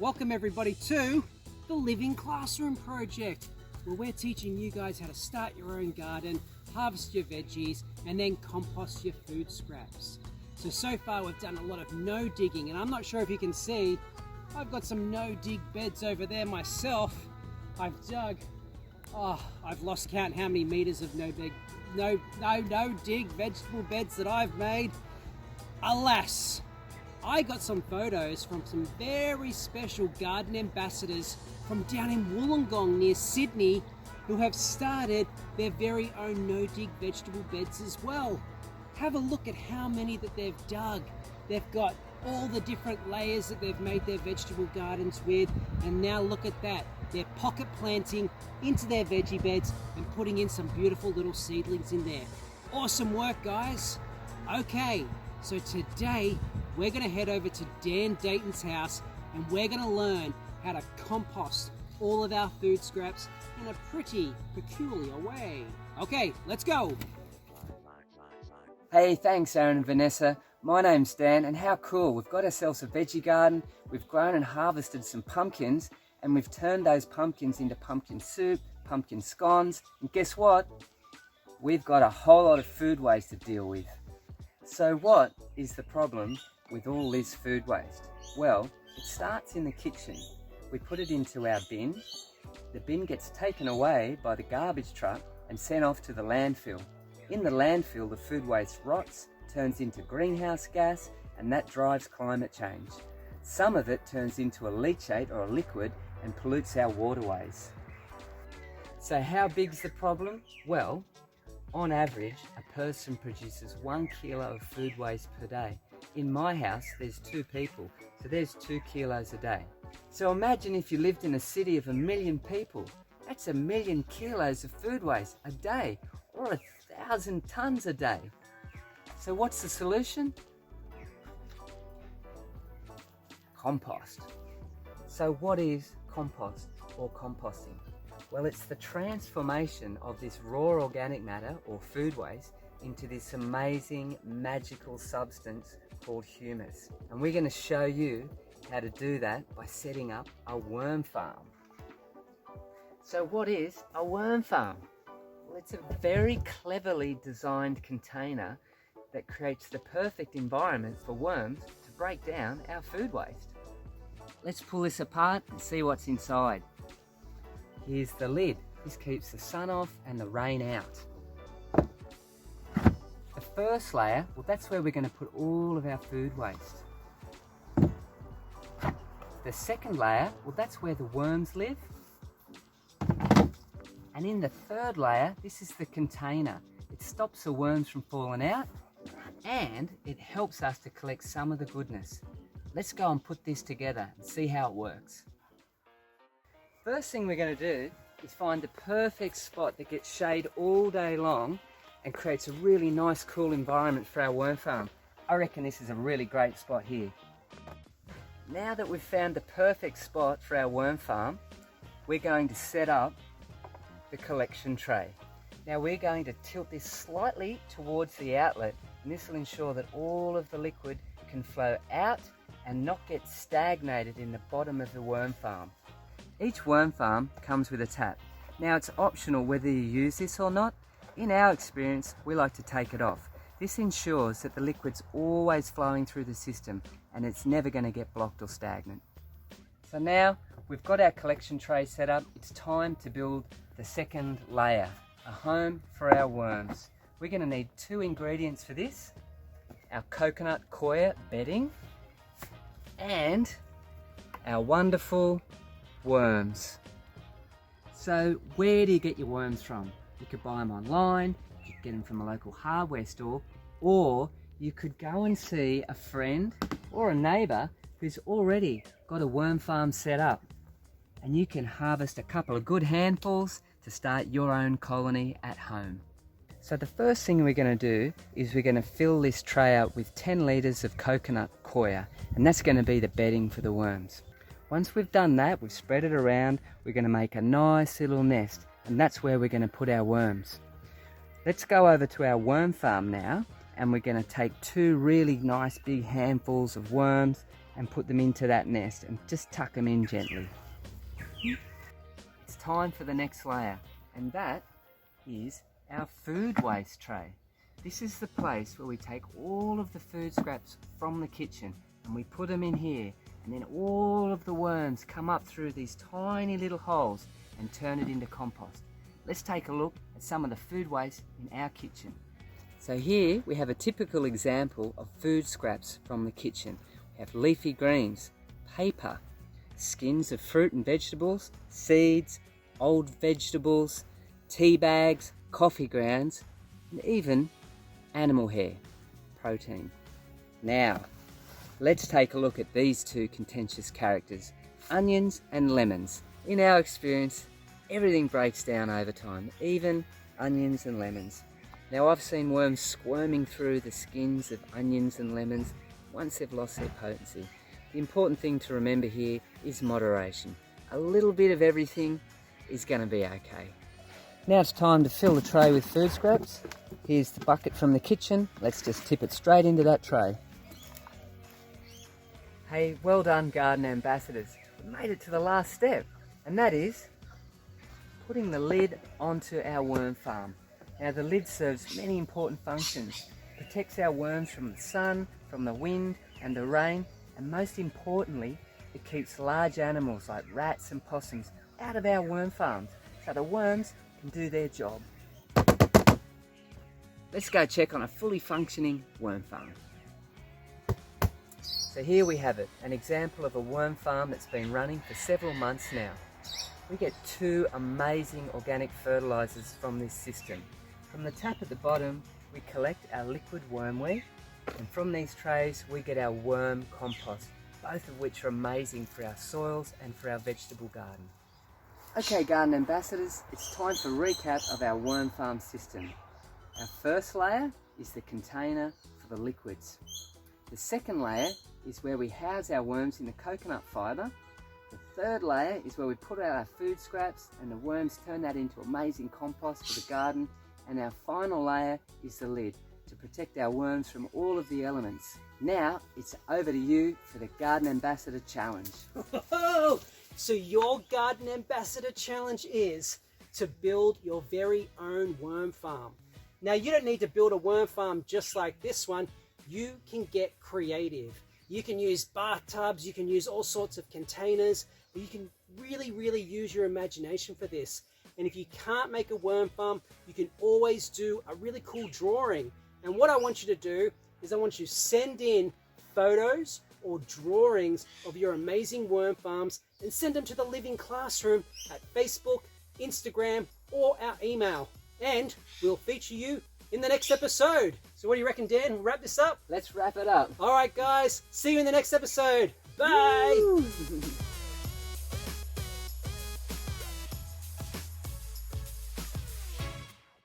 Welcome everybody to the Living Classroom Project, where we're teaching you guys how to start your own garden, harvest your veggies, and then compost your food scraps. So far we've done a lot of no digging, and I'm not sure if you can see, I've got some no dig beds over there myself. I've dug, I've lost count how many meters of no dig vegetable beds that I've made. Alas, I got some photos from some very special garden ambassadors from down in Wollongong near Sydney who have started their very own no-dig vegetable beds as well. Have a look at how many that they've dug. They've got all the different layers that they've made their vegetable gardens with, and now look at that. They're pocket planting into their veggie beds and putting in some beautiful little seedlings in there. Awesome work, guys. Okay, so today we're going to head over to Dan Deighton's house and we're going to learn how to compost all of our food scraps in a pretty peculiar way. Okay, let's go. Hey, thanks Aaron and Vanessa. My name's Dan, and how cool. We've got ourselves a veggie garden, we've grown and harvested some pumpkins, and we've turned those pumpkins into pumpkin soup, pumpkin scones, and guess what? We've got a whole lot of food waste to deal with. So what is the problem with all this food waste? Well, it starts in the kitchen. We put it into our bin. The bin gets taken away by the garbage truck and sent off to the landfill. In the landfill, the food waste rots, turns into greenhouse gas, and that drives climate change. Some of it turns into a leachate or a liquid and pollutes our waterways. So how big's the problem? Well, on average, a person produces 1 kilo of food waste per day. In my house, there's 2 people, so there's 2 kilos a day. So imagine if you lived in a city of 1 million people. That's 1 million kilos of food waste a day, or 1,000 tons a day. So what's the solution? Compost. So what is compost or composting? Well, it's the transformation of this raw organic matter or food waste into this amazing magical substance called humus. And we're going to show you how to do that by setting up a worm farm. So what is a worm farm? Well, it's a very cleverly designed container that creates the perfect environment for worms to break down our food waste. Let's pull this apart and see what's inside. Here's the lid. This keeps the sun off and the rain out. The first layer, well, that's where we're going to put all of our food waste. The second layer, well, that's where the worms live. And in the third layer, this is the container. It stops the worms from falling out, and it helps us to collect some of the goodness. Let's go and put this together and see how it works. First thing we're going to do is find the perfect spot that gets shade all day long and creates a really nice, cool environment for our worm farm. I reckon this is a really great spot here. Now that we've found the perfect spot for our worm farm, we're going to set up the collection tray. Now we're going to tilt this slightly towards the outlet, and this will ensure that all of the liquid can flow out and not get stagnated in the bottom of the worm farm. Each worm farm comes with a tap. Now it's optional whether you use this or not. In our experience, we like to take it off. This ensures that the liquid's always flowing through the system and it's never going to get blocked or stagnant. So now we've got our collection tray set up, it's time to build the second layer, a home for our worms. We're going to need 2 ingredients for this: our coconut coir bedding and our wonderful worms. So where do you get your worms from? You could buy them online, you could get them from a local hardware store, or you could go and see a friend or a neighbour who's already got a worm farm set up, and you can harvest a couple of good handfuls to start your own colony at home. So the first thing we're going to do is we're going to fill this tray up with 10 litres of coconut coir, and that's going to be the bedding for the worms. Once we've done that, we've spread it around, we're going to make a nice little nest, and that's where we're going to put our worms. Let's go over to our worm farm now, and we're going to take 2 really nice big handfuls of worms and put them into that nest and just tuck them in gently. It's time for the next layer, and that is our food waste tray. This is the place where we take all of the food scraps from the kitchen and we put them in here, and then all of the worms come up through these tiny little holes and turn it into compost. Let's take a look at some of the food waste in our kitchen. So here we have a typical example of food scraps from the kitchen. We have leafy greens, paper, skins of fruit and vegetables, seeds, old vegetables, tea bags, coffee grounds, and even animal hair, protein. Now, let's take a look at these two contentious characters, onions and lemons. In our experience, everything breaks down over time, even onions and lemons. Now, I've seen worms squirming through the skins of onions and lemons once they've lost their potency. The important thing to remember here is moderation. A little bit of everything is going to be okay. Now it's time to fill the tray with food scraps. Here's the bucket from the kitchen. Let's just tip it straight into that tray. Hey, well done, garden ambassadors. We made it to the last step, and that is putting the lid onto our worm farm. Now, the lid serves many important functions. It protects our worms from the sun, from the wind and the rain, and most importantly, it keeps large animals like rats and possums out of our worm farms so the worms can do their job. Let's go check on a fully functioning worm farm. So here we have it, an example of a worm farm that's been running for several months now. We get 2 amazing organic fertilisers from this system. From the tap at the bottom, we collect our liquid wormweed, and from these trays we get our worm compost, both of which are amazing for our soils and for our vegetable garden. Okay, garden ambassadors, it's time for a recap of our worm farm system. Our first layer is the container for the liquids. The second layer is where we house our worms in the coconut fibre. The third layer is where we put out our food scraps and the worms turn that into amazing compost for the garden. And our final layer is the lid to protect our worms from all of the elements. Now it's over to you for the Garden Ambassador Challenge. So your Garden Ambassador Challenge is to build your very own worm farm. Now, you don't need to build a worm farm just like this one. You can get creative. You can use bathtubs, you can use all sorts of containers. You can really use your imagination for this. And if you can't make a worm farm, you can always do a really cool drawing. And what I want you to do is I want you to send in photos or drawings of your amazing worm farms and send them to the Living Classroom at Facebook, Instagram, or our email. And we'll feature you in the next episode. So what do you reckon, Dan? Wrap this up? Let's wrap it up. All right, guys. See you in the next episode. Bye.